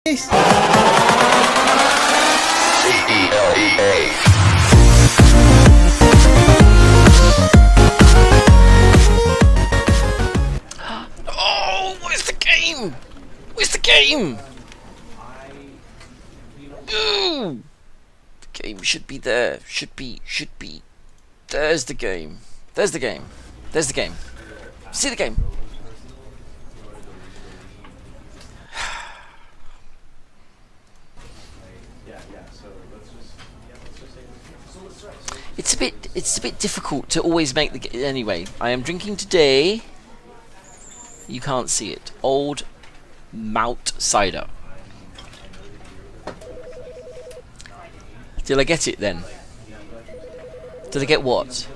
Oh, where's the game? Where's the game? Ooh. The game should be there. Should be. There's the game. There's the game. There's the game. See the game. It's a bit difficult to always make the anyway. I am drinking today. You can't see it. Old Malt cider. Did I get it then? Did I get what?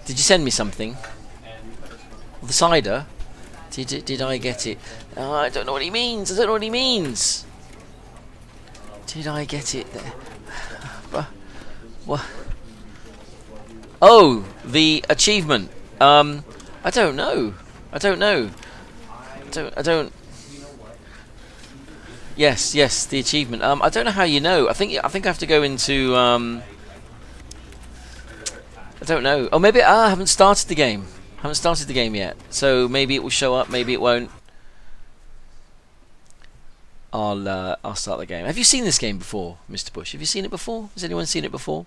Did you send me something? The cider? Did I get it? Oh, I don't know what he means. I don't know what he means. Did I get it there? What? Oh, the achievement. I don't know. I don't. Yes, the achievement. I don't know how you know. I think I have to go into. I don't know. Oh, maybe I haven't started the game. Yet. So maybe it will show up. Maybe it won't. I'll start the game. Have you seen this game before, Mr. Bush? Have you seen it before? Has anyone seen it before?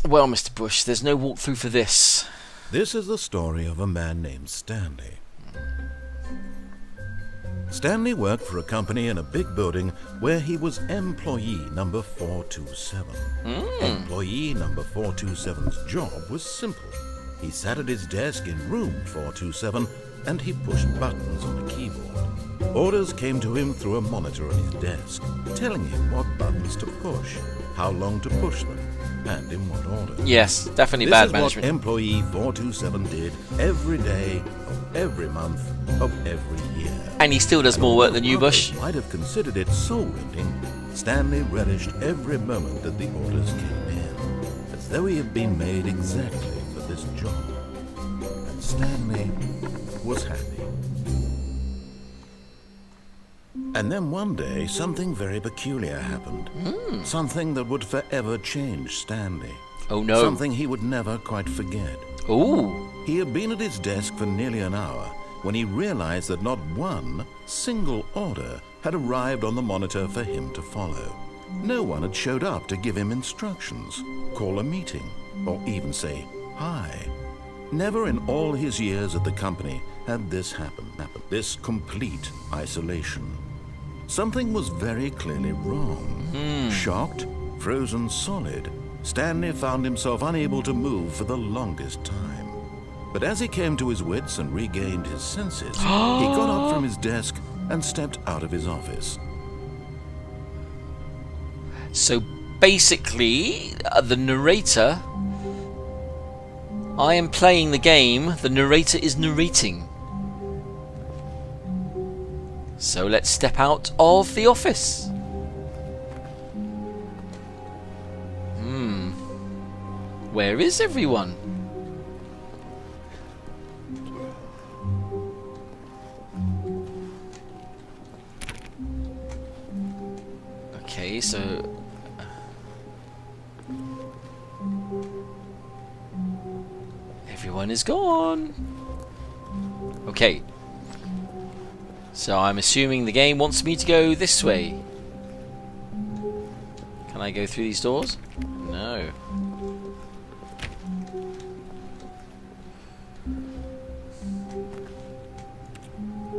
Well, Mr. Bush, there's no walkthrough for this. This is the story of a man named Stanley. Stanley worked for a company in a big building where he was employee number 427. Employee number 427's job was simple. He sat at his desk in room 427 and he pushed buttons on a keyboard. Orders came to him through a monitor on his desk, telling him what buttons to push, how long to push them, and in what order. Yes, definitely bad management. This is what employee 427 did every day of every month of every year. And he still does more work than you, Bush. Might have considered it soul-rending. Stanley relished every moment that the orders came in, as though he had been made exactly for this job. And Stanley was happy. And then one day, something very peculiar happened. Something that would forever change Stanley. Oh no. Something he would never quite forget. Ooh. He had been at his desk for nearly an hour when he realized that not one single order had arrived on the monitor for him to follow. No one had showed up to give him instructions, call a meeting, or even say hi. Never in all his years at the company had this happened. This complete isolation. Something was very clearly wrong. Shocked, frozen solid, Stanley found himself unable to move for the longest time. But as he came to his wits and regained his senses, he got up from his desk and stepped out of his office. So basically, the narrator... I am playing the game, the narrator is narrating. So let's step out of the office. Where is everyone? Okay, so... everyone is gone. Okay. So I'm assuming the game wants me to go this way. Can I go through these doors? No.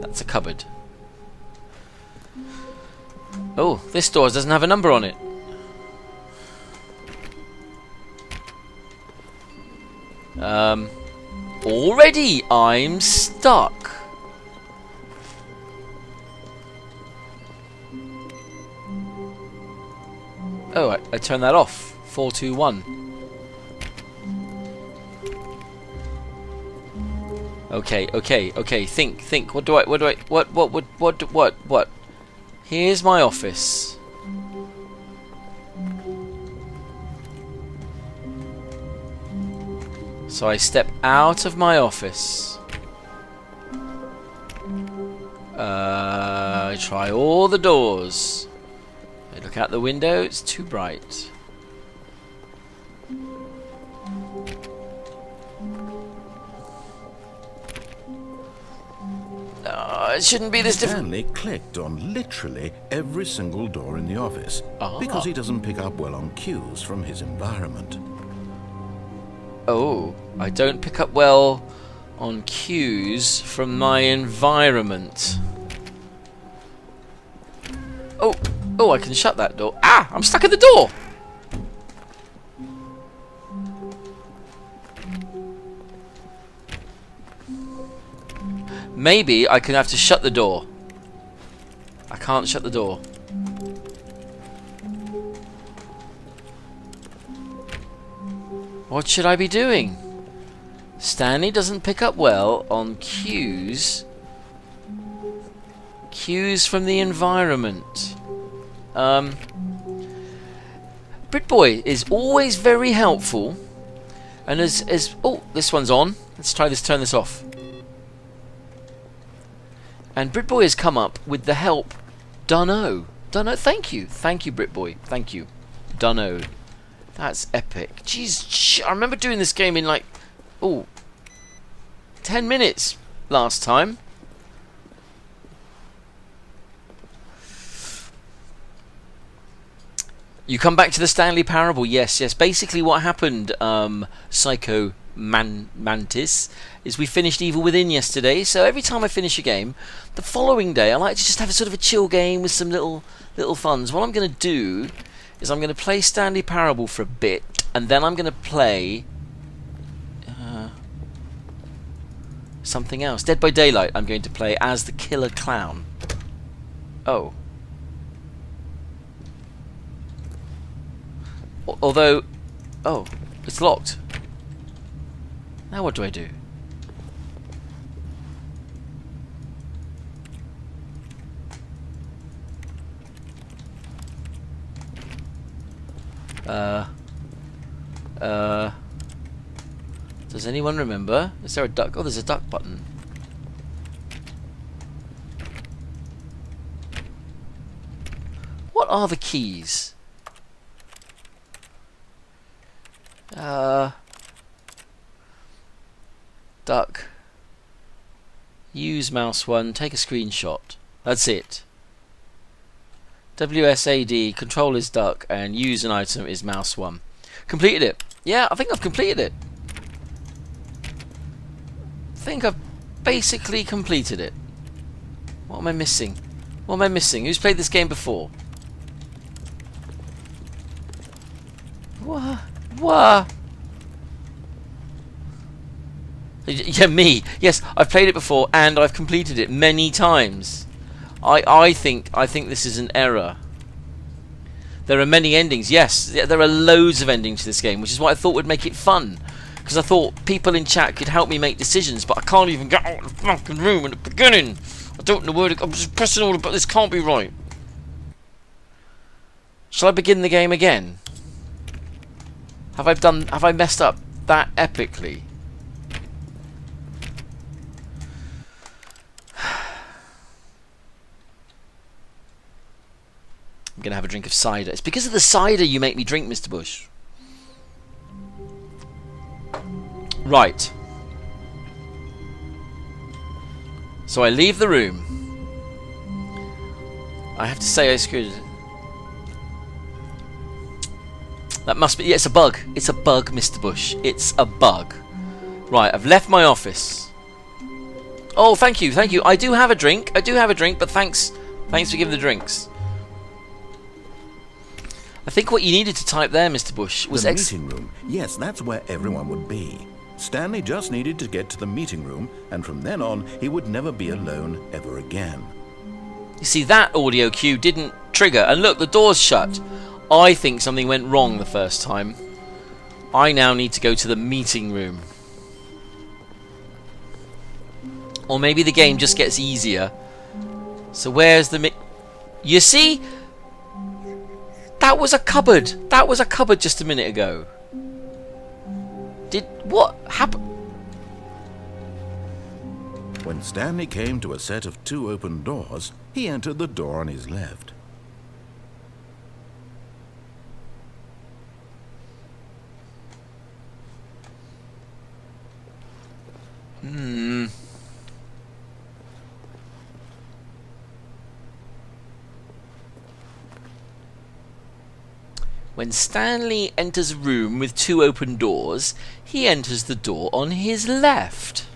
That's a cupboard. Oh, this door doesn't have a number on it. Already I'm stuck. Oh, I turned that off. 421. Okay. Think. What? Here's my office. So I step out of my office. I try all the doors. I look out the window, it's too bright. It shouldn't be this difficult. Stanley clicked on literally every single door in the office because he doesn't pick up well on cues from his environment. Oh, I don't pick up well on cues from my environment. Oh, I can shut that door. Ah, I'm stuck in the door. Maybe I can have to shut the door. I can't shut the door. What should I be doing? Stanley doesn't pick up well on cues. Cues from the environment. Britboy is always very helpful. And as oh, this one's on. Let's try this. Turn this off. And Britboy has come up with the help. Dunno. Thank you, Britboy. Thank you. Dunno. That's epic. Jeez, I remember doing this game in like 10 minutes last time. You come back to the Stanley Parable. Yes. Basically what happened, Psycho Mantis, is we finished Evil Within yesterday. So every time I finish a game, the following day I like to just have a sort of a chill game with some little funs. What I'm going to do is I'm going to play Stanley Parable for a bit, and then I'm going to play something else. Dead by Daylight I'm going to play as the killer clown. Although, it's locked. Now what do I do? Does anyone remember? Is there a duck? Oh, there's a duck button. What are the keys? Duck. Use mouse 1, take a screenshot. That's it. WSAD, control is duck, and use an item is mouse 1. Completed it. Yeah, I think I've completed it. I think I've basically completed it. What am I missing? Who's played this game before? What? Yeah, me. Yes, I've played it before and I've completed it many times. I think this is an error. There are many endings. Yes, there are loads of endings to this game, which is what I thought would make it fun. Because I thought people in chat could help me make decisions, but I can't even get out of the fucking room at the beginning. I don't know where to go. I'm just pressing all the buttons. This can't be right. Shall I begin the game again? Have I messed up that epically? I'm gonna have a drink of cider. It's because of the cider you make me drink, Mr. Bush. Right. So I leave the room. I have to say I screwed it. That must be... Yeah, it's a bug. It's a bug, Mr. Bush. It's a bug. Right, I've left my office. Oh, thank you. I do have a drink. But thanks for giving the drinks. I think what you needed to type there, Mr. Bush, was... The meeting room. Yes, that's where everyone would be. Stanley just needed to get to the meeting room, and from then on, he would never be alone ever again. You see, that audio cue didn't trigger. And look, the door's shut. I think something went wrong the first time. I now need to go to the meeting room. Or maybe the game just gets easier. So where's the You see? That was a cupboard. That was a cupboard just a minute ago. Did what happen? When Stanley came to a set of 2 open doors, he entered the door on his left. When Stanley enters a room with 2 open doors, he enters the door on his left.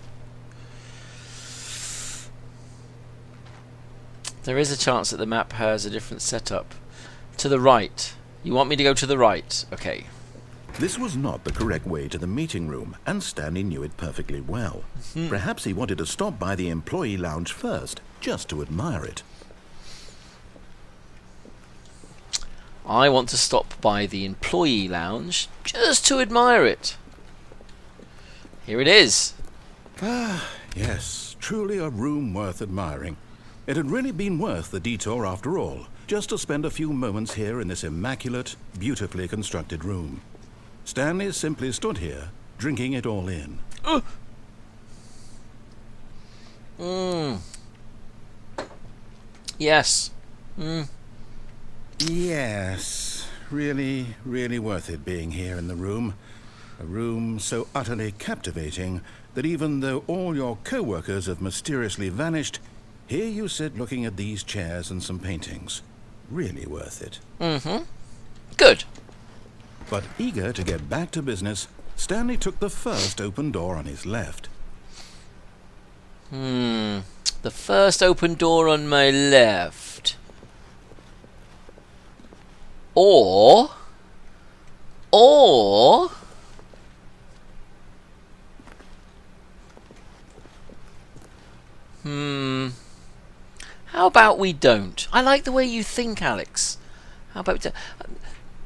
There is a chance that the map has a different setup. To the right. You want me to go to the right? Okay. This was not the correct way to the meeting room, and Stanley knew it perfectly well. Perhaps he wanted to stop by the employee lounge first, just to admire it. I want to stop by the employee lounge just to admire it. Here it is. Ah, yes, truly a room worth admiring. It had really been worth the detour after all, just to spend a few moments here in this immaculate, beautifully constructed room. Stanley simply stood here, drinking it all in. Yes. Yes, really, really worth it being here in the room. A room so utterly captivating that even though all your co-workers have mysteriously vanished, here you sit looking at these chairs and some paintings. Really worth it. Good. But eager to get back to business, Stanley took the first open door on his left. The first open door on my left. Or... How about we don't? I like the way you think, Alex. How about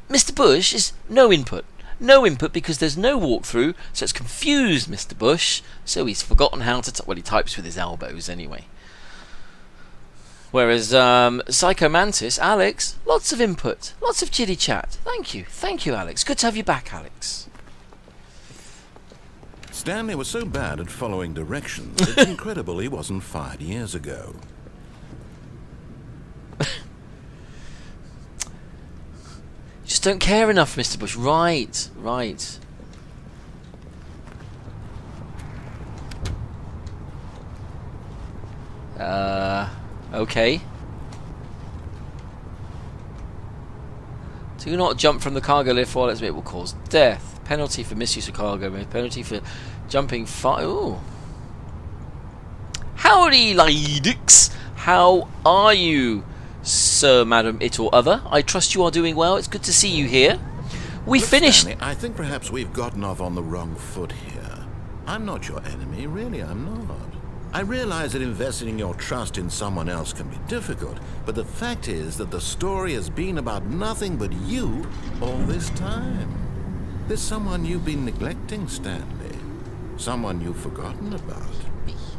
Mr. Bush is no input. No input because there's no walkthrough, so it's confused Mr. Bush, so he's forgotten how to... well, he types with his elbows anyway. Whereas Psycho Mantis, Alex, lots of input, lots of chitty chat. Thank you, Alex. Good to have you back, Alex. Stanley was so bad at following directions, it's incredible he wasn't fired years ago. Just don't care enough, Mr. Bush. Right. Okay. Do not jump from the cargo lift while it will cause death. Penalty for misuse of cargo lift. Penalty for jumping far. Ooh. Howdy, ladies. How are you, sir, madam, it or other? I trust you are doing well. It's good to see you here. We Look, finished... Stanley, I think perhaps we've gotten off on the wrong foot here. I'm not your enemy, really, I'm not. I realize that investing your trust in someone else can be difficult, but the fact is that the story has been about nothing but you all this time. There's someone you've been neglecting, Stanley. Someone you've forgotten about.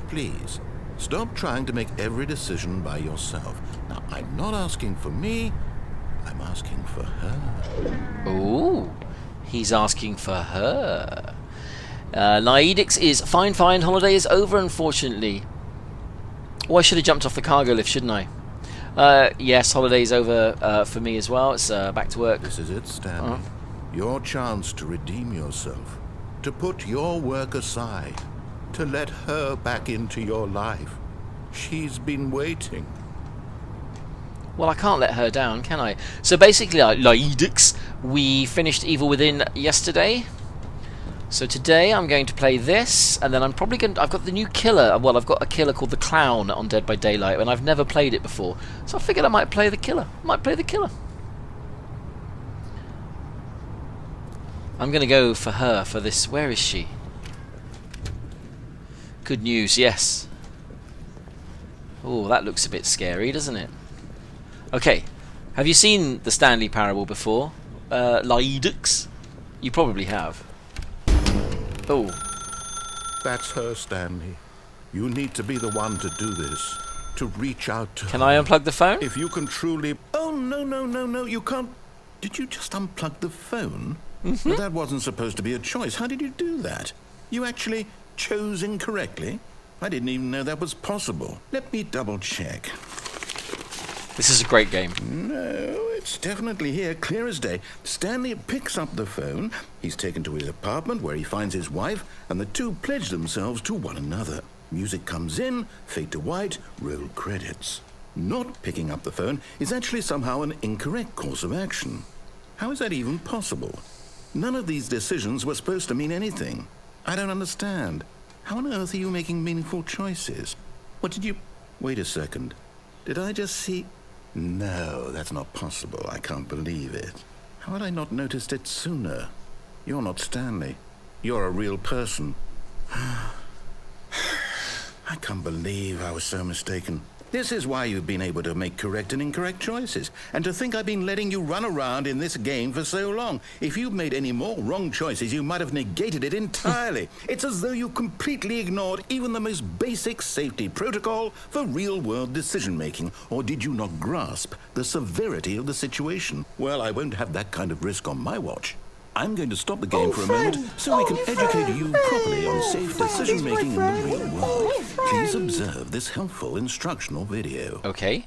Please, stop trying to make every decision by yourself. Now, I'm not asking for me, I'm asking for her. Ooh, he's asking for her. Naidix is fine. Holiday is over, unfortunately. Oh, I should have jumped off the cargo lift, shouldn't I? Yes, holiday's over for me as well. It's back to work. This is it, Stanley. Your chance to redeem yourself. To put your work aside. To let her back into your life. She's been waiting. Well, I can't let her down, can I? So basically, Naidix, we finished Evil Within yesterday. So today I'm going to play this, and then I'm probably going to... I've got the new killer. Well, I've got a killer called the Clown on Dead by Daylight, and I've never played it before. So I figured I might play the killer. I'm going to go for her, for this... Where is she? Good news, yes. Oh, that looks a bit scary, doesn't it? Okay. Have you seen the Stanley Parable before? Laidux? You probably have. Oh. That's her, Stanley. You need to be the one to do this. To reach out to her. Can I unplug the phone? If you can truly... Oh, no, you can't... Did you just unplug the phone? But that wasn't supposed to be a choice. How did you do that? You actually chose incorrectly? I didn't even know that was possible. Let me double check. This is a great game. No, it's definitely here, clear as day. Stanley picks up the phone. He's taken to his apartment where he finds his wife, and the two pledge themselves to one another. Music comes in, fade to white, roll credits. Not picking up the phone is actually somehow an incorrect course of action. How is that even possible? None of these decisions were supposed to mean anything. I don't understand. How on earth are you making meaningful choices? What did you... Wait a second. Did I just see... No, that's not possible. I can't believe it. How had I not noticed it sooner? You're not Stanley. You're a real person. I can't believe I was so mistaken. This is why you've been able to make correct and incorrect choices. And to think I've been letting you run around in this game for so long. If you'd made any more wrong choices, you might have negated it entirely. It's as though you completely ignored even the most basic safety protocol for real-world decision-making. Or did you not grasp the severity of the situation? Well, I won't have that kind of risk on my watch. I'm going to stop the game for a moment so we can educate you properly on safe decision-making in the real world. Please observe this helpful instructional video. Okay.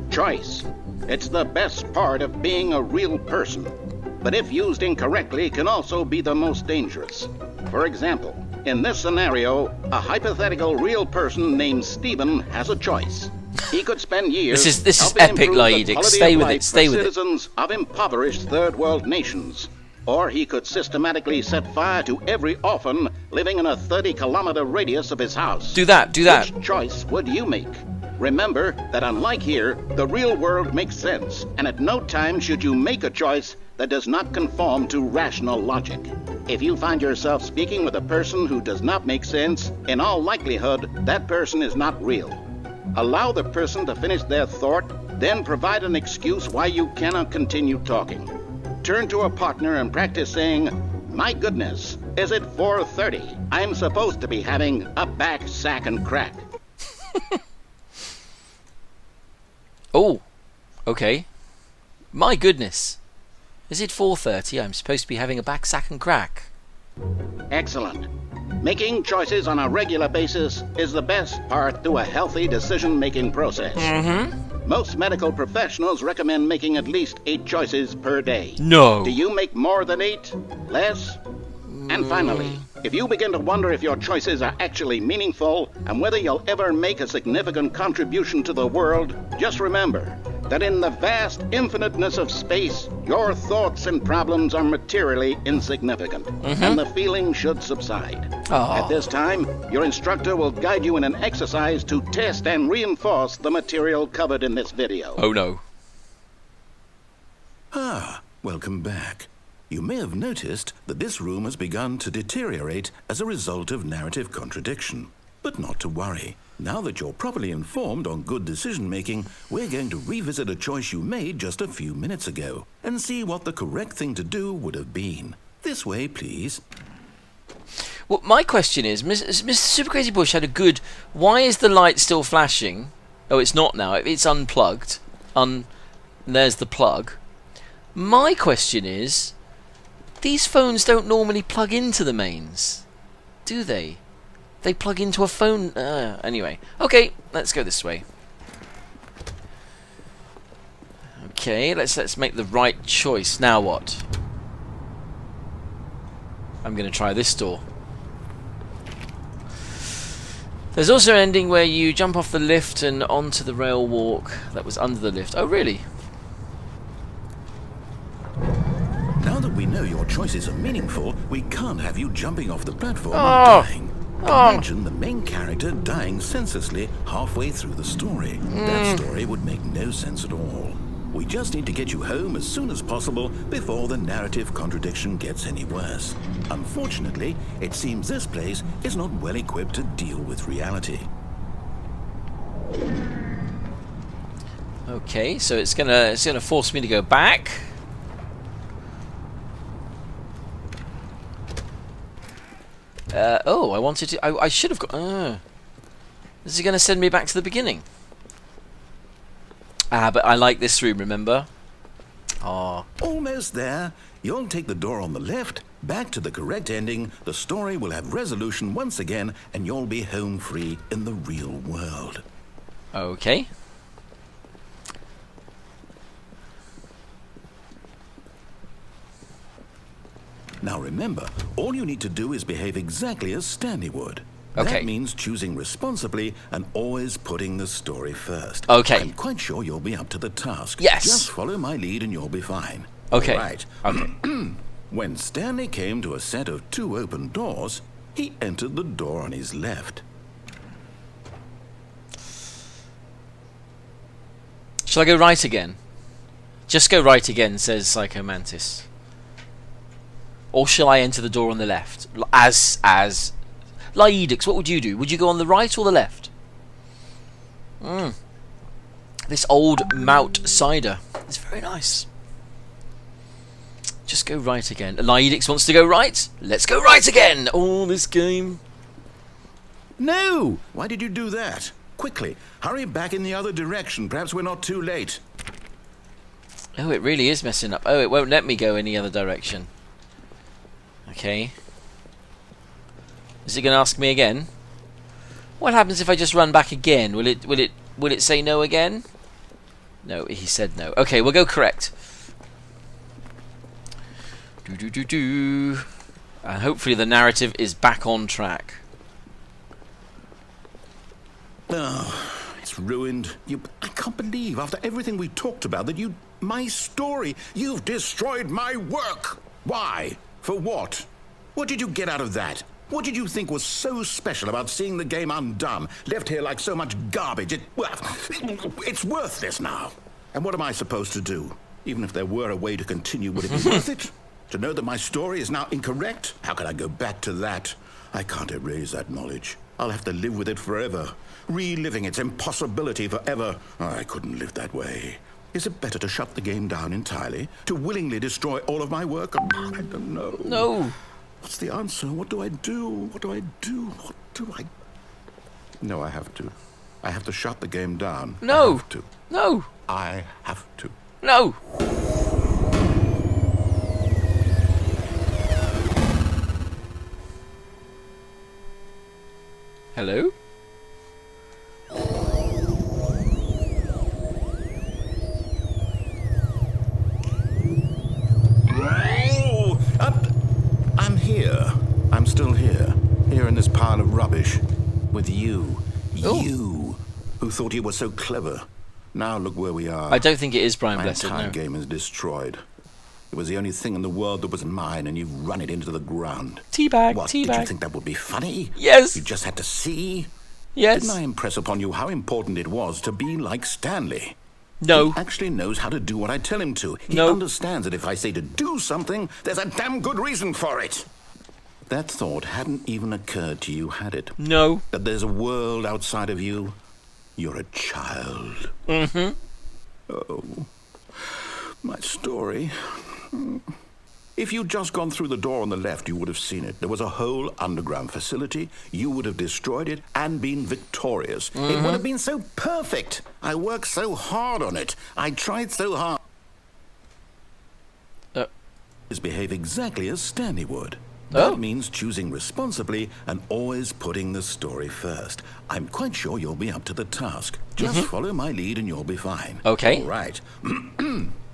Choice. It's the best part of being a real person. But if used incorrectly, can also be the most dangerous. For example, in this scenario, a hypothetical real person named Stephen has a choice. He could spend years this is helping epic, improve the Laedic. quality Stay of with life it. Stay for with it. citizens of impoverished third world nations. Or he could systematically set fire to every orphan living in a 30-kilometer radius of his house. Do that. Do that. Which choice would you make? Remember that unlike here, the real world makes sense, and at no time should you make a choice that does not conform to rational logic. If you find yourself speaking with a person who does not make sense, in all likelihood, that person is not real. Allow the person to finish their thought, then provide an excuse why you cannot continue talking. Turn to a partner and practice saying, "My goodness, is it 4:30? I'm supposed to be having a back, sack, and crack." Oh, okay. My goodness. Is it 4:30? I'm supposed to be having a back, sack, and crack. Excellent. Making choices on a regular basis is the best part to a healthy decision-making process. Most medical professionals recommend making at least 8 choices per day. No. Do you make more than 8? Less? And finally, if you begin to wonder if your choices are actually meaningful and whether you'll ever make a significant contribution to the world, just remember that in the vast infiniteness of space, your thoughts and problems are materially insignificant, and the feeling should subside. At this time, your instructor will guide you in an exercise to test and reinforce the material covered in this video. Oh no. Welcome back. You may have noticed that this room has begun to deteriorate as a result of narrative contradiction. But not to worry. Now that you're properly informed on good decision-making, we're going to revisit a choice you made just a few minutes ago and see what the correct thing to do would have been. This way, please. Well, my question is, Mr. Super Crazy Bush had a good... Why is the light still flashing? Oh, it's not now. It's unplugged. There's the plug. My question is... These phones don't normally plug into the mains, do they? They plug into a phone... anyway. Okay, let's go this way. Okay, let's make the right choice. Now what? I'm going to try this door. There's also an ending where you jump off the lift and onto the rail walk that was under the lift. Oh, really? Now that we know your choices are meaningful, we can't have you jumping off the platform and dying. Imagine the main character dying senselessly halfway through the story. That story would make no sense at all. We just need to get you home as soon as possible before the narrative contradiction gets any worse. Unfortunately, it seems this place is not well equipped to deal with reality. Okay, so it's gonna force me to go back. Oh, I wanted to... I should have got... Is he going to send me back to the beginning? But I like this room, remember? Oh. Almost there. You'll take the door on the left, back to the correct ending, the story will have resolution once again, and you'll be home free in the real world. Okay. Now remember, all you need to do is behave exactly as Stanley would. Okay. That means choosing responsibly and always putting the story first. Okay. I'm quite sure you'll be up to the task. Yes. Just follow my lead and you'll be fine. Okay. All right. Okay. When Stanley came to a set of 2 open doors, he entered the door on his left. Shall I go right again? Just go right again, says Psycho Mantis. Or shall I enter the door on the left? As Laedix, what would you do? Would you go on the right or the left? This old Mout cider is very nice. Just go right again. Laedix wants to go right. Let's go right again. Oh, this game. No! Why did you do that? Quickly, hurry back in the other direction. Perhaps we're not too late. Oh, it really is messing up. Oh, it won't let me go any other direction. Okay. Is it going to ask me again? What happens if I just run back again? Will it say no again? No, he said no. Okay, we'll go correct. And hopefully the narrative is back on track. Oh, it's ruined. I can't believe, after everything we talked about, that my story, you've destroyed my work. Why? For what? What did you get out of that? What did you think was so special about seeing the game undone, left here like so much garbage? It's worthless now. And what am I supposed to do? Even if there were a way to continue, would it be worth it? To know that my story is now incorrect? How can I go back to that? I can't erase that knowledge. I'll have to live with it forever, reliving its impossibility forever. I couldn't live that way. Is it better to shut the game down entirely? To willingly destroy all of my work? I don't know. No. What's the answer? What do I do? What do I do? What do I... No, I have to. I have to shut the game down. No. I have to. No. I have to. No. Hello? I'm here. I'm still here. Here in this pile of rubbish. With you. Oh. You. Who thought you were so clever. Now look where we are. I don't think it is Brian My Blessed, entire no. game is destroyed. It was the only thing in the world that was mine, and you've run it into the ground. Teabag, What, did you teabag. think that would be funny? Yes. You just had to see? Yes. Didn't I impress upon you how important it was to be like Stanley? No. He actually knows how to do what I tell him to. He No. understands that if I say to do something, there's a damn good reason for it. That thought hadn't even occurred to you, had it? No. That there's a world outside of you? You're a child. Mm-hmm. Oh, my story. If you'd just gone through the door on the left, you would have seen it. There was a whole underground facility. You would have destroyed it and been victorious. It would have been so perfect. I worked so hard on it. I tried so hard. Behave exactly as Stanley would. That means choosing responsibly and always putting the story first. I'm quite sure you'll be up to the task. Just follow my lead and you'll be fine. Okay. All right.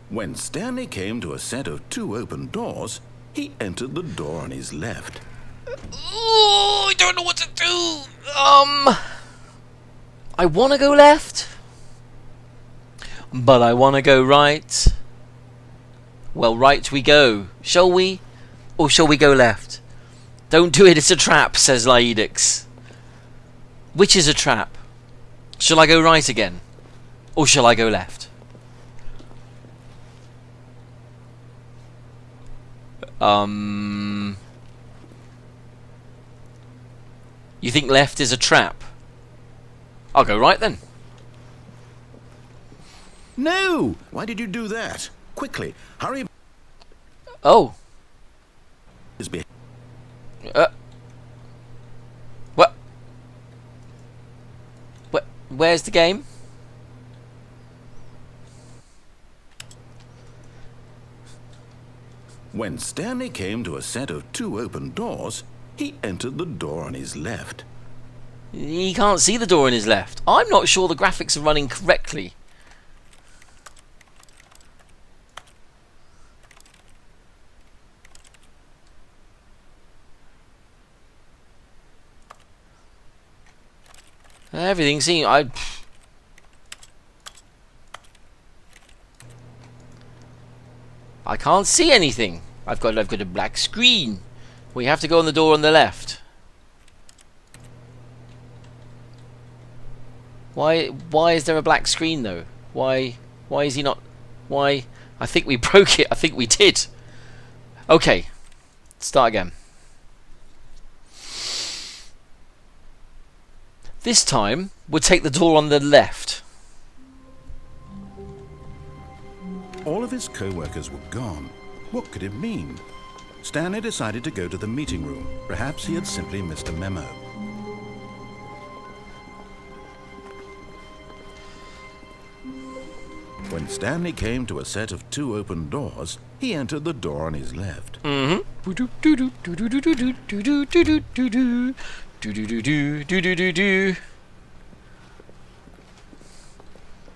When Stanley came to a set of 2 open doors, he entered the door on his left. Oh, I don't know what to do. I want to go left, but I want to go right. Well, right we go. Shall we? Or shall we go left? Don't do it, it's a trap, says Laedix. Which is a trap? Shall I go right again? Or shall I go left? You think left is a trap? I'll go right then. No! Why did you do that? Quickly, hurry. Oh. What? Where's the game? When Stanley came to a set of 2 open doors, he entered the door on his left. He can't see the door on his left. I'm not sure the graphics are running correctly. Everything seems... I can't see anything. I've got a black screen. We have to go on the door on the left. Why is there a black screen though? Why is he not? Why? I think we broke it. I think we did. Okay. Start again. This time we'll take the door on the left. All of his co-workers were gone. What could it mean? Stanley decided to go to the meeting room. Perhaps he had simply missed a memo. When Stanley came to a set of 2 open doors, he entered the door on his left.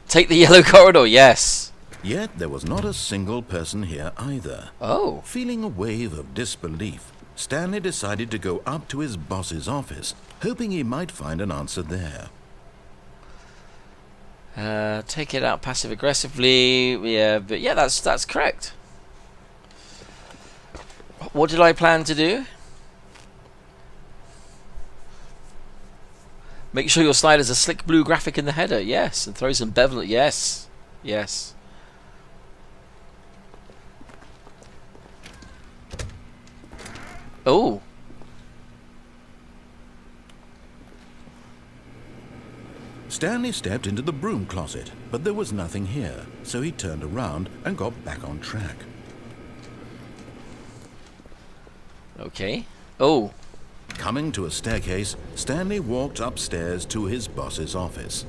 Take the yellow corridor, yes. Yet there was not a single person here either. Oh. Feeling a wave of disbelief, Stanley decided to go up to his boss's office, hoping he might find an answer there. Take it out passive aggressively. Yeah, but yeah, that's correct. What did I plan to do? Make sure your slide has a slick blue graphic in the header. Yes, and throw some bevel. Yes, yes. Oh. Stanley stepped into the broom closet, but there was nothing here, so he turned around and got back on track. Okay. Oh. Coming to a staircase, Stanley walked upstairs to his boss's office.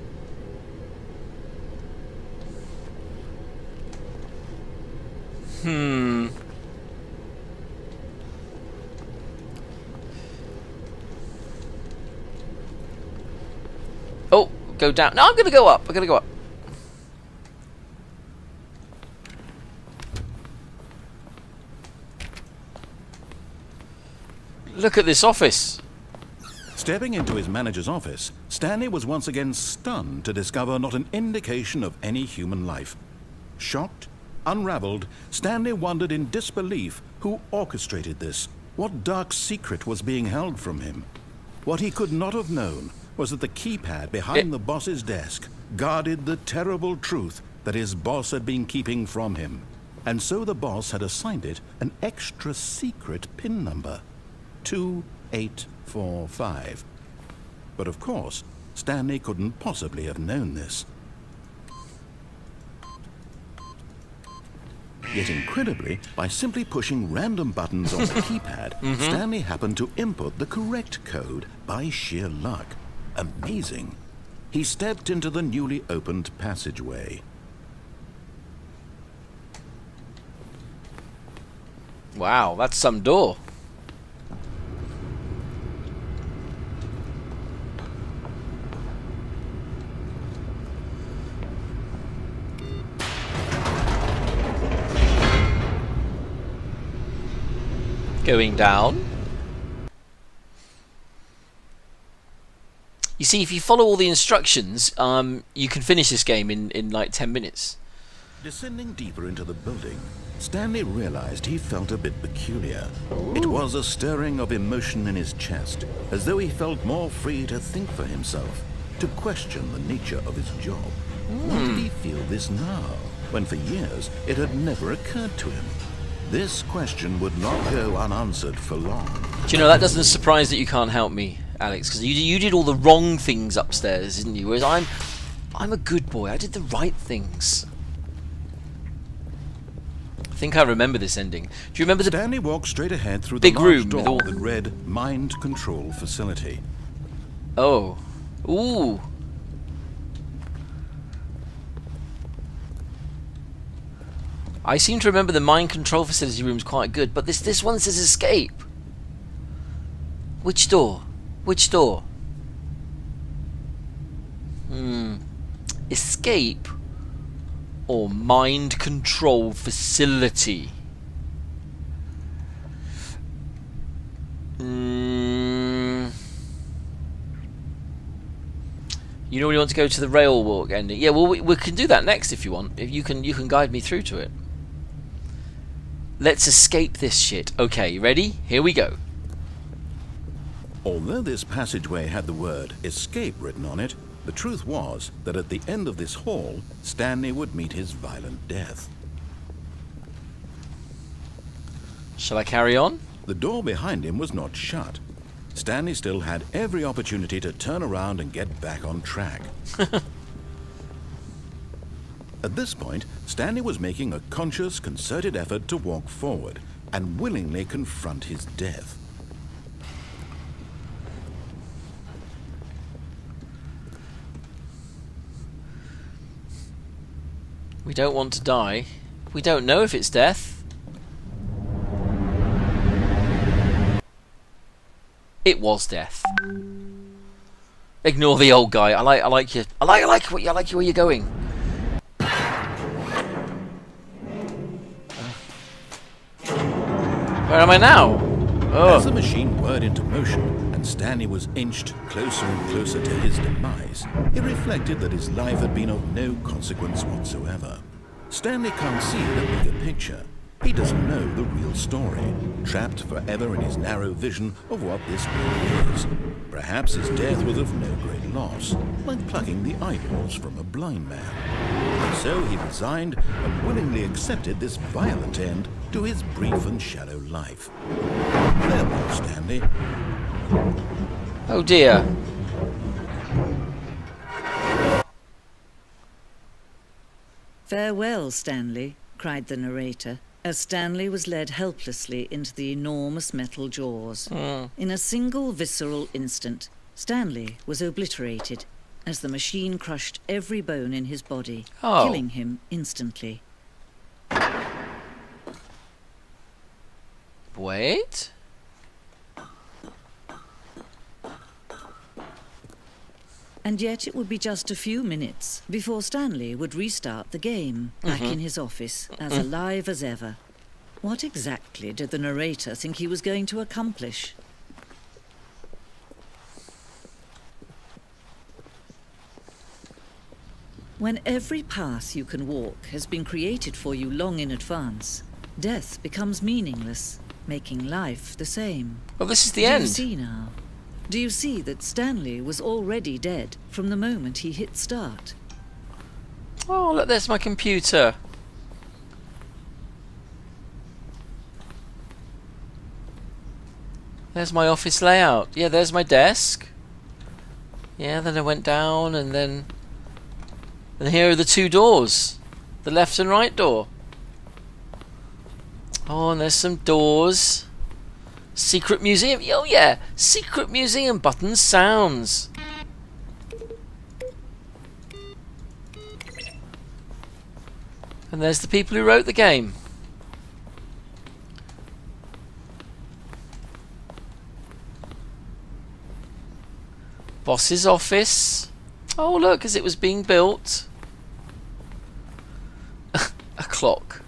Oh, go down. No, I'm gonna go up. I'm gonna go up. Look at this office. Stepping into his manager's office, Stanley was once again stunned to discover not an indication of any human life. Shocked, unraveled, Stanley wondered in disbelief who orchestrated this. What dark secret was being held from him? What he could not have known was that the keypad behind the boss's desk guarded the terrible truth that his boss had been keeping from him. And so the boss had assigned it an extra secret PIN number. 2845. But of course, Stanley couldn't possibly have known this. Yet incredibly, by simply pushing random buttons on the keypad, Stanley happened to input the correct code by sheer luck. Amazing. He stepped into the newly opened passageway. Wow, that's some door. Going down. You see, if you follow all the instructions, you can finish this game in like 10 minutes. Descending deeper into the building, Stanley realized he felt a bit peculiar. It was a stirring of emotion in his chest, as though he felt more free to think for himself, to question the nature of his job. Why did he feel this now, when for years it had never occurred to him? This question would not go unanswered for long. Do you know, that doesn't surprise that you can't help me, Alex, because you did all the wrong things upstairs, didn't you? Whereas I'm a good boy. I did the right things. I think I remember this ending. Do you remember the Stanley walked straight ahead through big the large room with door all that read Mind Control Facility. Oh. Ooh. I seem to remember the mind control facility room's quite good, but this one says escape. Which door? Which door? Escape or mind control facility? You know, we want to go to the rail walk ending. Yeah, well, we can do that next if you want. If you can guide me through to it. Let's escape this shit. Okay, ready? Here we go. Although this passageway had the word escape written on it, the truth was that at the end of this hall, Stanley would meet his violent death. Shall I carry on? The door behind him was not shut. Stanley still had every opportunity to turn around and get back on track. At this point, Stanley was making a conscious, concerted effort to walk forward and willingly confront his death. We don't want to die. We don't know if it's death. It was death. Ignore the old guy. I like you. I like where you're going. Where am I now? Oh. As the machine whirred into motion and Stanley was inched closer and closer to his demise, it reflected that his life had been of no consequence whatsoever. Stanley can't see the bigger picture. He doesn't know the real story, trapped forever in his narrow vision of what this world is. Perhaps his death was of no great loss, like plucking the eyeballs from a blind man. So he resigned and willingly accepted this violent end to his brief and shallow life. Farewell, Stanley. Oh dear. Farewell, Stanley, cried the narrator, as Stanley was led helplessly into the enormous metal jaws. In a single visceral instant, Stanley was obliterated as the machine crushed every bone in his body, killing him instantly. Wait. And yet it would be just a few minutes before Stanley would restart the game, back in his office, as alive as ever. What exactly did the narrator think he was going to accomplish? When every path you can walk has been created for you long in advance, death becomes meaningless, making life the same. Well, this is the end. Do you see now? Do you see that Stanley was already dead from the moment he hit start? Oh, look, there's my computer. There's my office layout. Yeah, there's my desk. Yeah, then I went down and then... And here are the two doors. The left and right door. Oh, and there's some doors. Secret museum. Oh yeah, secret museum buttons sounds. And there's the people who wrote the game. Boss's office. Oh look, as it was being built. A clock.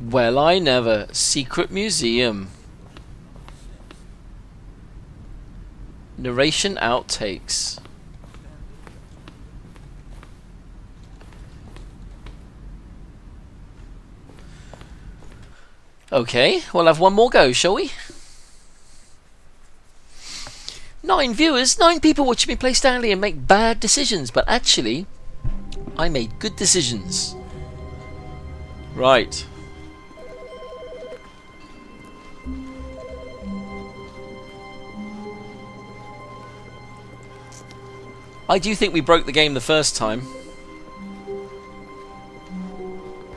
Well, I never. Secret museum. Narration outtakes. Okay, we'll have one more go, shall we? 9 viewers, 9 people watching me play Stanley and make bad decisions, but actually, I made good decisions. Right. I do think we broke the game the first time.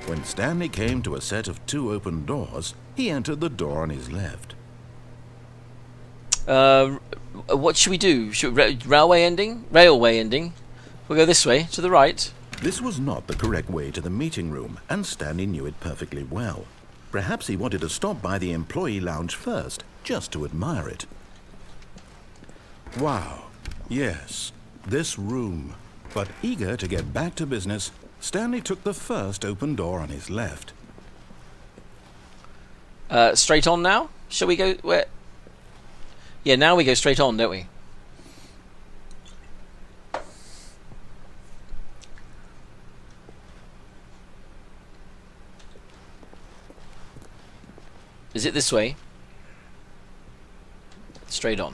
When Stanley came to a set of 2 open doors, he entered the door on his left. What should we do? Railway ending? Railway ending. We'll go this way, to the right. This was not the correct way to the meeting room, and Stanley knew it perfectly well. Perhaps he wanted to stop by the employee lounge first, just to admire it. Wow, yes, this room. But eager to get back to business, Stanley took the first open door on his left. Straight on now? Shall we go where? Yeah, now we go straight on, don't we? Is it this way? Straight on.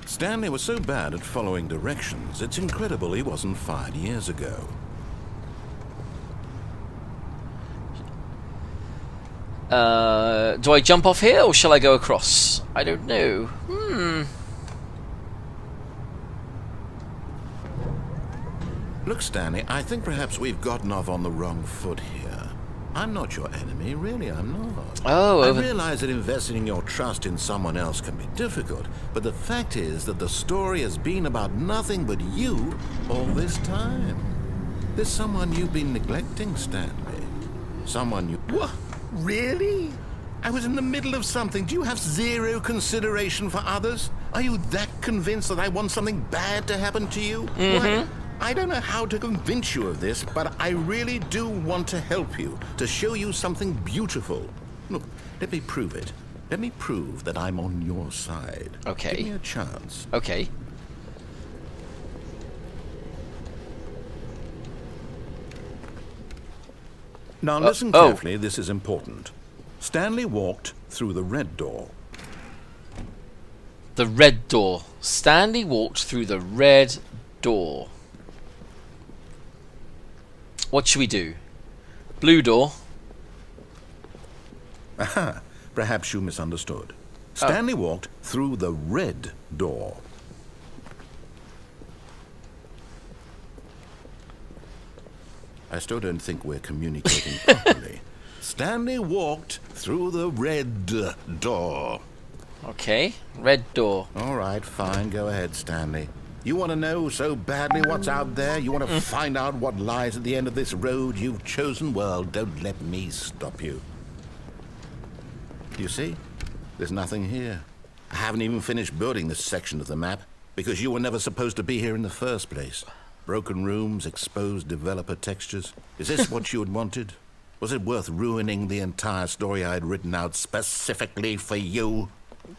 Stanley was so bad at following directions, it's incredible he wasn't fired years ago. Do I jump off here or shall I go across? I don't know. Look, Stanley, I think perhaps we've gotten off on the wrong foot here. I'm not your enemy, really, I'm not. Oh, I realize that investing your trust in someone else can be difficult, but the fact is that the story has been about nothing but you all this time. There's someone you've been neglecting, Stanley. Someone you... What? Really? I was in the middle of something. Do you have zero consideration for others? Are you that convinced that I want something bad to happen to you? Why? I don't know how to convince you of this, but I really do want to help you, to show you something beautiful. Look, let me prove it. Let me prove that I'm on your side. Okay. Give me a chance. Okay. Now listen carefully, this is important. Stanley walked through the red door. The red door. Stanley walked through the red door. What should we do? Blue door. Aha, perhaps you misunderstood. Stanley walked through the red door. I still don't think we're communicating properly. Stanley walked through the red door. Okay, red door. All right, fine, go ahead, Stanley. You want to know so badly what's out there? You want to find out what lies at the end of this road you've chosen? Well, don't let me stop you. You see? There's nothing here. I haven't even finished building this section of the map because you were never supposed to be here in the first place. Broken rooms, exposed developer textures. Is this what you had wanted? Was it worth ruining the entire story I had written out specifically for you?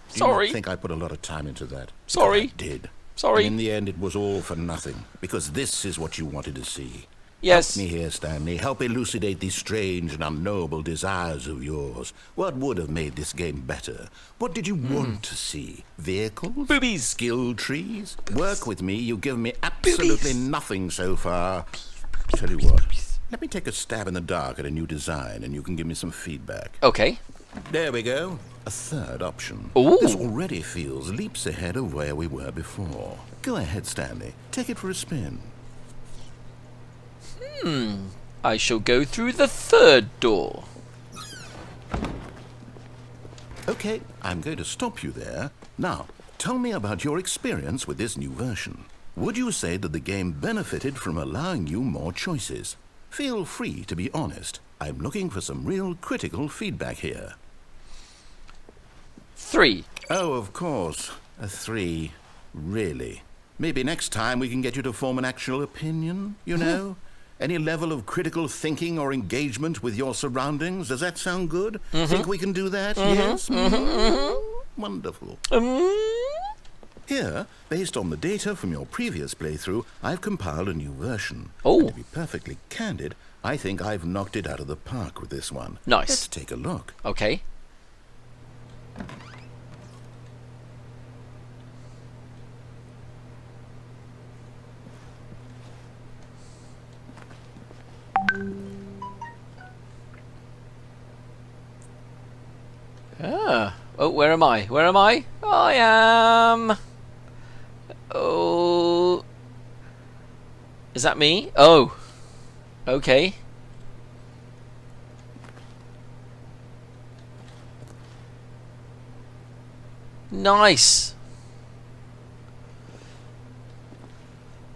Sorry. Do you think I put a lot of time into that? Sorry. I did. Sorry. And in the end, it was all for nothing, because this is what you wanted to see. Yes. Help me here, Stanley. Help elucidate these strange and unknowable desires of yours. What would have made this game better? What did you want to see? Vehicles? Boobies. Skill trees? Work with me. You've given me absolutely nothing so far. Tell you what. Let me take a stab in the dark at a new design, and you can give me some feedback. Okay. There we go. A third option. Ooh. This already feels leaps ahead of where we were before. Go ahead, Stanley. Take it for a spin. I shall go through the third door. Okay, I'm going to stop you there. Now, tell me about your experience with this new version. Would you say that the game benefited from allowing you more choices? Feel free to be honest. I'm looking for some real critical feedback here. 3. Oh, of course. A 3. Really? Maybe next time we can get you to form an actual opinion, you know? Any level of critical thinking or engagement with your surroundings? Does that sound good? Think we can do that? Yes? Wonderful. Here, based on the data from your previous playthrough, I've compiled a new version. Oh. And to be perfectly candid, I think I've knocked it out of the park with this one. Nice. Let's take a look. Okay. Oh, where am I? Where am I? I am... Oh... Is that me? Oh. Okay. Nice.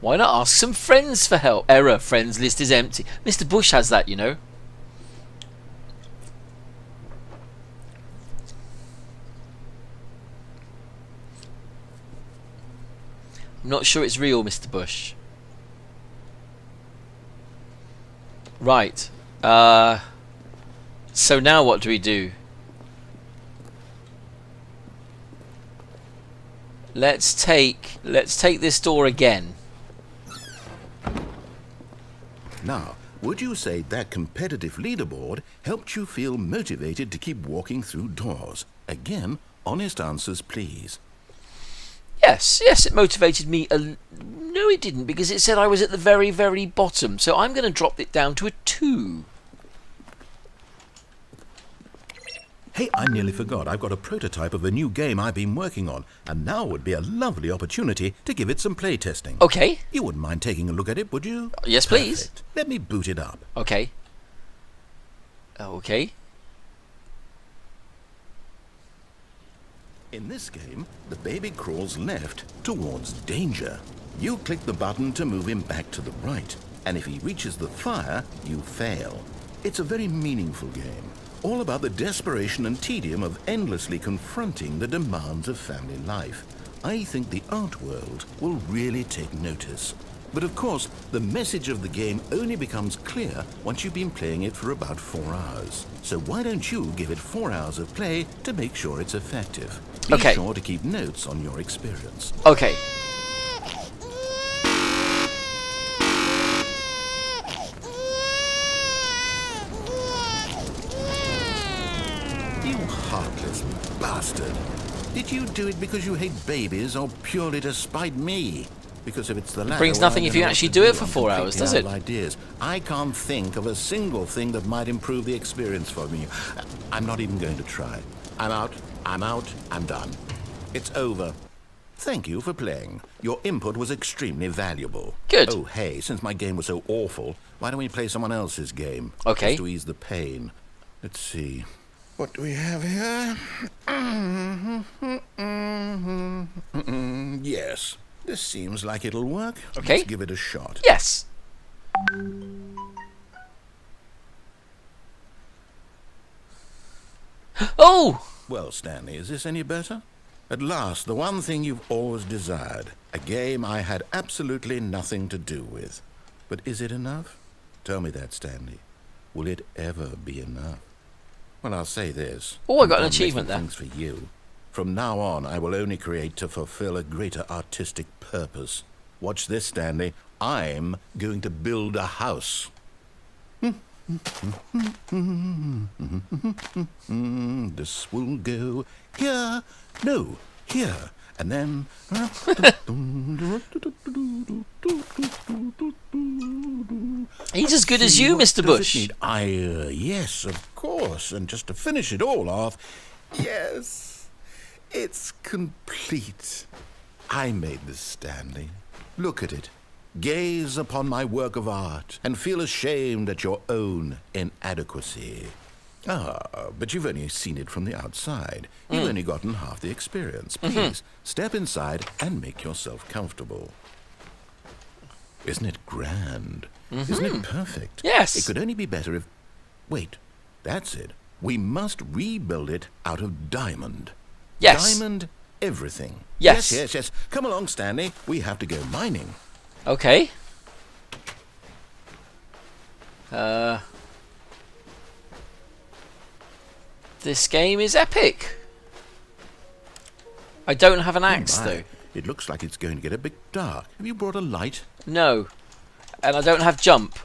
Why not ask some friends for help? Error, friends list is empty. Mr. Bush has that, you know. I'm not sure it's real, Mr. Bush. Right. So now what do we do? Let's take this door again. Now, would you say that competitive leaderboard helped you feel motivated to keep walking through doors? Again, honest answers, please. Yes, it motivated me. No, it didn't, because it said I was at the very, very bottom. So I'm going to drop it down to a 2. Hey, I nearly forgot. I've got a prototype of a new game I've been working on, and now would be a lovely opportunity to give it some playtesting. Okay. You wouldn't mind taking a look at it, would you? Yes, please. Perfect. Let me boot it up. Okay. Okay. In this game, the baby crawls left towards danger. You click the button to move him back to the right, and if he reaches the fire, you fail. It's a very meaningful game, all about the desperation and tedium of endlessly confronting the demands of family life. I think the art world will really take notice. But of course, the message of the game only becomes clear once you've been playing it for about 4 hours. So why don't you give it 4 hours of play to make sure it's effective? Be Okay. sure to keep notes on your experience. Okay. You heartless bastard. Did you do it because you hate babies or purely to spite me? Because if it's the latter, brings well, nothing I if don't you know what actually to do it for I'm 4 hours, completely does out it? of ideas. I can't think of a single thing that might improve the experience for me. I'm not even going to try. I'm out. I'm done. It's over. Thank you for playing. Your input was extremely valuable. Good. Oh, hey, since my game was so awful, why don't we play someone else's game? Okay. Just to ease the pain. Let's see. What do we have here? Yes. This seems like it'll work. Okay. Let's give it a shot. Yes. Oh! Well, Stanley, is this any better? At last, the one thing you've always desired. A game I had absolutely nothing to do with. But is it enough? Tell me that, Stanley. Will it ever be enough? Well, I'll say this. Oh, I got an I'm done achievement making there. things for you. From now on, I will only create to fulfill a greater artistic purpose. Watch this, Stanley. I'm going to build a house. This will go here. No, here. And then... He's as good as you, What Mr. does it Bush. need? Yes, of course. And just to finish it all off, yes, it's complete. I made this, Stanley. Look at it. Gaze upon my work of art and feel ashamed at your own inadequacy. Ah, but you've only seen it from the outside. You've only gotten half the experience. Please, step inside and make yourself comfortable. Isn't it grand? Isn't it perfect? Yes. It could only be better if... Wait, that's it. We must rebuild it out of diamond. Yes. Diamond everything. Yes. Yes. Come along, Stanley. We have to go mining. Okay. This game is epic. I don't have an axe, My, though. It looks like it's going to get a bit dark. Have you brought a light? No. And I don't have jump.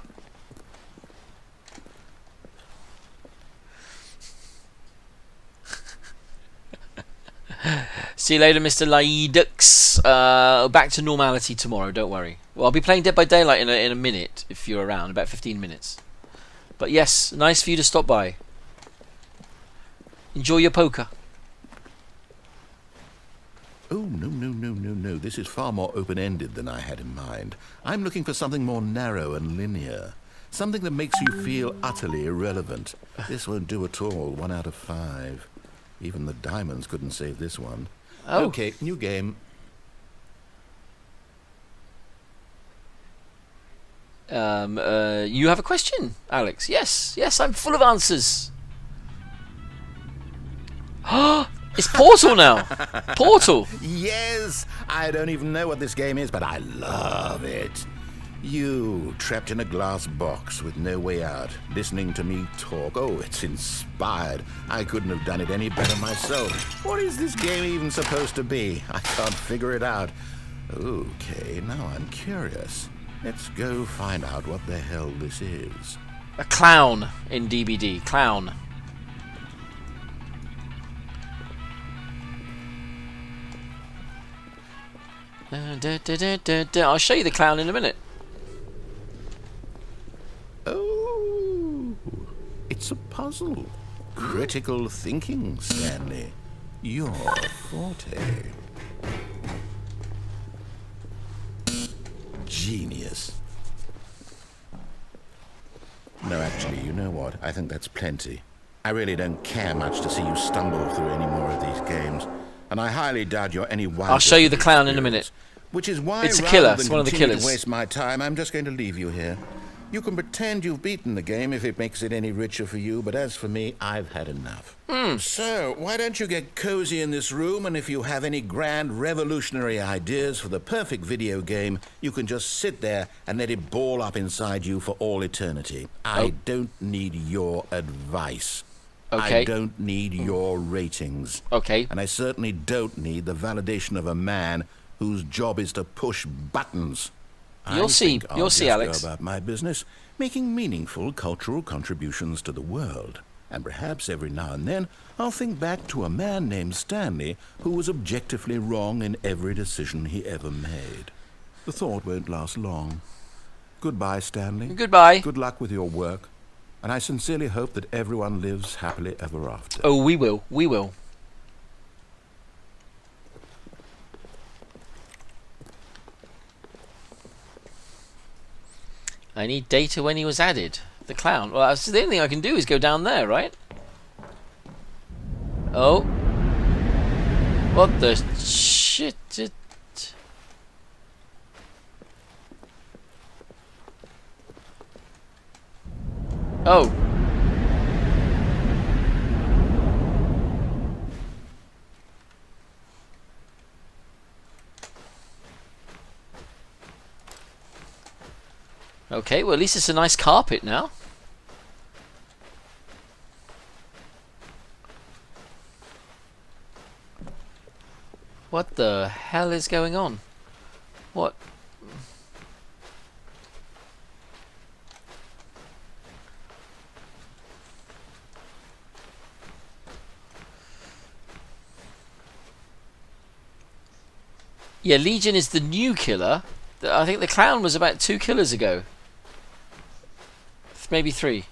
See you later, Mr. Laidux. Back to normality tomorrow, don't worry. Well, I'll be playing Dead by Daylight in a minute, if you're around, about 15 minutes. But yes, nice for you to stop by. Enjoy your poker. Oh, no. This is far more open-ended than I had in mind. I'm looking for something more narrow and linear. Something that makes you feel utterly irrelevant. This won't do at all. 1 out of 5. Even the diamonds couldn't save this one. Oh. Okay, new game. You have a question, Alex? Yes, yes, I'm full of answers. It's Portal now. Portal. Yes, I don't even know what this game is, but I love it. You, trapped in a glass box with no way out, listening to me talk. Oh, it's inspired. I couldn't have done it any better myself. What is this game even supposed to be? I can't figure it out. Okay, now I'm curious. Let's go find out what the hell this is. A clown in DBD. Clown. I'll show you the clown in a minute. Oh, it's a puzzle. Critical thinking, Stanley. Your forte. Genius. No, actually, you know what? I think that's plenty. I really don't care much to see you stumble through any more of these games, and I highly doubt you're any wiser. I'll show you the clown in a minute. Which is why, It's a rather killer. than It's one of the continue killers. to waste my time, I'm just going to leave you here. You can pretend you've beaten the game if it makes it any richer for you, but as for me, I've had enough. So, why don't you get cozy in this room, and if you have any grand revolutionary ideas for the perfect video game, you can just sit there and let it ball up inside you for all eternity. I don't need your advice. Okay. I don't need your ratings. Okay. And I certainly don't need the validation of a man whose job is to push buttons. You'll see. I think You'll I'll see, just Alex. go about my business, making meaningful cultural contributions to the world. And perhaps every now and then I'll think back to a man named Stanley who was objectively wrong in every decision he ever made. The thought won't last long. Goodbye, Stanley. Goodbye. Good luck with your work. And I sincerely hope that everyone lives happily ever after. Oh, we will. We will. I need data when he was added. The clown. Well, that's the only thing I can do is go down there, right? Oh. What the shit? Oh. Okay, well at least it's a nice carpet now. What the hell is going on? What? Yeah, Legion is the new killer. I think the clown was about 2 killers ago. Maybe 3.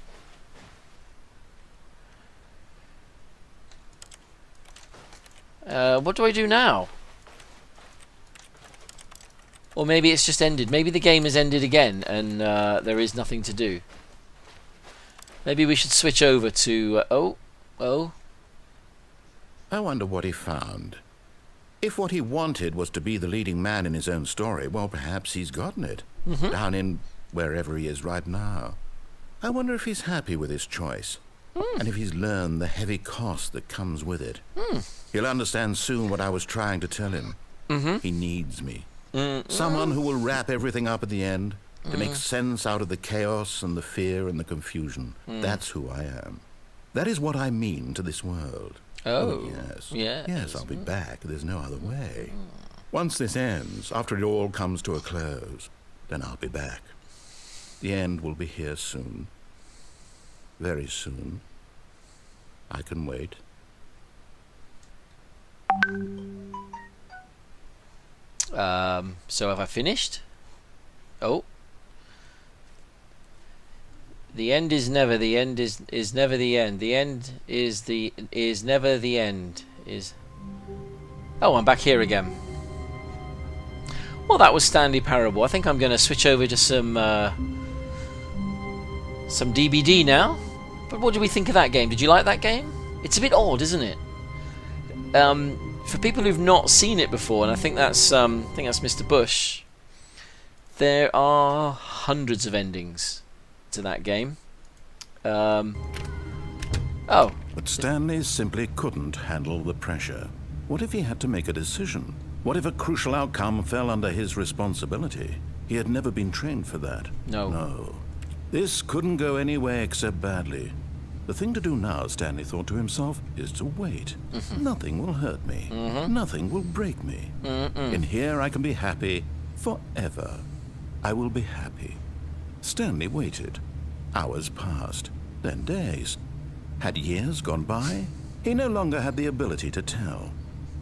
What do I do now? Or maybe it's just ended. Maybe the game has ended again and there is nothing to do. Maybe we should switch over to... oh. I wonder what he found. If what he wanted was to be the leading man in his own story, well, perhaps he's gotten it. Down in wherever he is right now. I wonder if he's happy with his choice. And if he's learned the heavy cost that comes with it. He'll understand soon what I was trying to tell him. He needs me. Someone who will wrap everything up at the end, to make sense out of the chaos and the fear and the confusion. That's who I am. That is what I mean to this world. Oh, yes. yes. Yes, I'll be back. There's no other way. Once this ends, after it all comes to a close, then I'll be back. The end will be here soon. Very soon. I can wait. So have I finished? Oh. The end is never. The end is never the end. The end is never the end. Oh, I'm back here again. Well, that was Stanley Parable. I think I'm going to switch over to some DBD now. But what do we think of that game? Did you like that game? It's a bit odd, isn't it? For people who've not seen it before, and I think that's Mr. Bush. There are hundreds of endings to that game. Oh. But Stanley simply couldn't handle the pressure. What if he had to make a decision? What if a crucial outcome fell under his responsibility? He had never been trained for that. No. This couldn't go any way except badly. The thing to do now, Stanley thought to himself, is to wait. Nothing will hurt me. Nothing will break me. In here I can be happy forever. I will be happy. Stanley waited. Hours passed, then days. Had years gone by? He no longer had the ability to tell.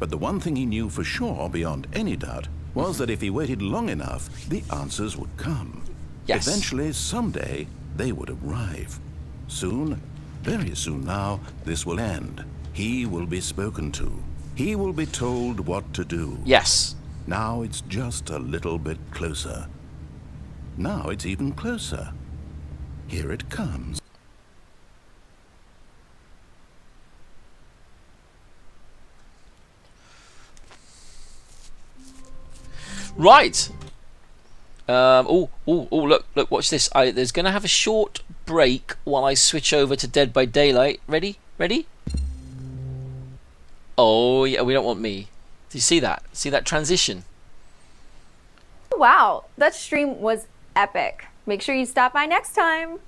But the one thing he knew for sure, beyond any doubt, was that if he waited long enough, the answers would come. Yes. Eventually, someday, they would arrive. Soon, very soon now, this will end. He will be spoken to. He will be told what to do. Yes. Now it's just a little bit closer. Now it's even closer. Here it comes. Right. Look, watch this. There's going to have a short break while I switch over to Dead by Daylight. Ready? Oh, yeah, we don't want me. Do you see that? See that transition? Wow, that stream was epic. Make sure you stop by next time.